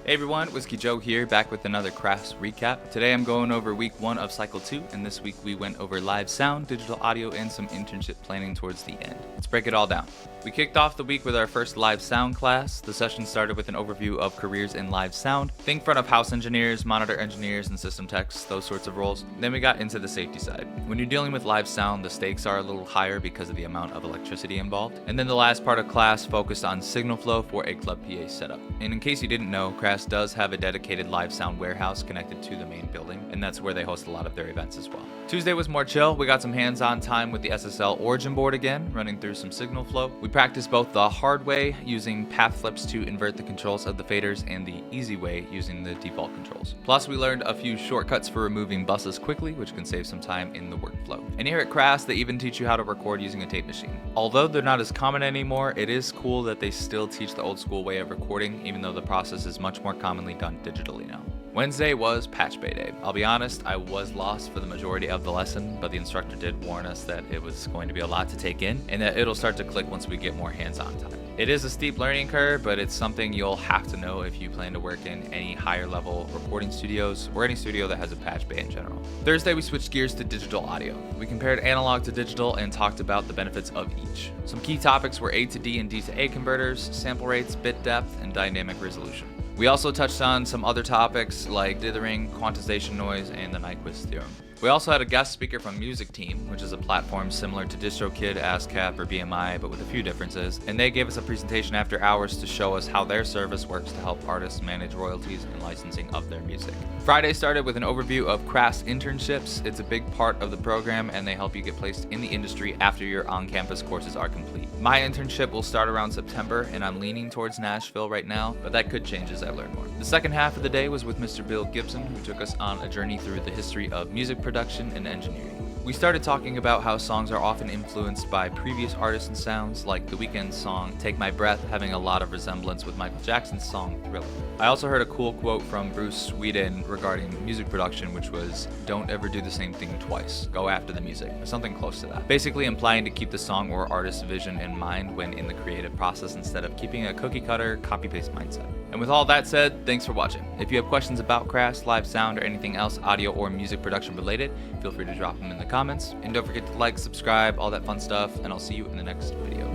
Hey everyone, Whiskey Joe here, back with another CRAS recap. Today I'm going over week 1 of cycle 2, and this week we went over live sound, digital audio, and some internship planning towards the end. Let's break it all down. We kicked off the week with our first live sound class. The session started with an overview of careers in live sound. Think front of house engineers, monitor engineers, and system techs, those sorts of roles. Then we got into the safety side. When you're dealing with live sound, the stakes are a little higher because of the amount of electricity involved. And then the last part of class focused on signal flow for a club PA setup. And in case you didn't know, CRAS does have a dedicated live sound warehouse connected to the main building, and that's where they host a lot of their events as well. Tuesday was more chill. We got some hands-on time with the SSL origin board again, running through some signal flow. We practiced both the hard way, using path flips to invert the controls of the faders, and the easy way, using the default controls. Plus, we learned a few shortcuts for removing buses quickly, which can save some time in the workflow. And here at CRAS, they even teach you how to record using a tape machine. Although they're not as common anymore, it is cool that they still teach the old school way of recording, even though the process is much more commonly done digitally now. Wednesday was Patch Bay Day. I'll be honest, I was lost for the majority of the lesson, but the instructor did warn us that it was going to be a lot to take in, and that it'll start to click once we get more hands-on time. It is a steep learning curve, but it's something you'll have to know if you plan to work in any higher level recording studios, or any studio that has a patch bay in general. Thursday, we switched gears to digital audio. We compared analog to digital and talked about the benefits of each. Some key topics were A to D and D to A converters, sample rates, bit depth, and dynamic resolution. We also touched on some other topics like dithering, quantization noise, and the Nyquist theorem. We also had a guest speaker from Music Team, which is a platform similar to DistroKid, ASCAP, or BMI, but with a few differences, and they gave us a presentation after hours to show us how their service works to help artists manage royalties and licensing of their music. Friday started with an overview of CRAS internships. It's a big part of the program, and they help you get placed in the industry after your on-campus courses are complete. My internship will start around September, and I'm leaning towards Nashville right now, but that could change as I learn more. The second half of the day was with Mr. Bill Gibson, who took us on a journey through the history of music production and engineering. We started talking about how songs are often influenced by previous artists and sounds, like The Weeknd's song Take My Breath having a lot of resemblance with Michael Jackson's song Thriller. I also heard a cool quote from Bruce Whedon regarding music production, which was, "Don't ever do the same thing twice. Go after the music," or something close to that. Basically implying to keep the song or artist's vision in mind when in the creative process instead of keeping a cookie-cutter, copy-paste mindset. And with all that said, thanks for watching. If you have questions about CRAS, live sound, or anything else audio or music production related, feel free to drop them in the comments. And don't forget to like, subscribe, all that fun stuff, and I'll see you in the next video.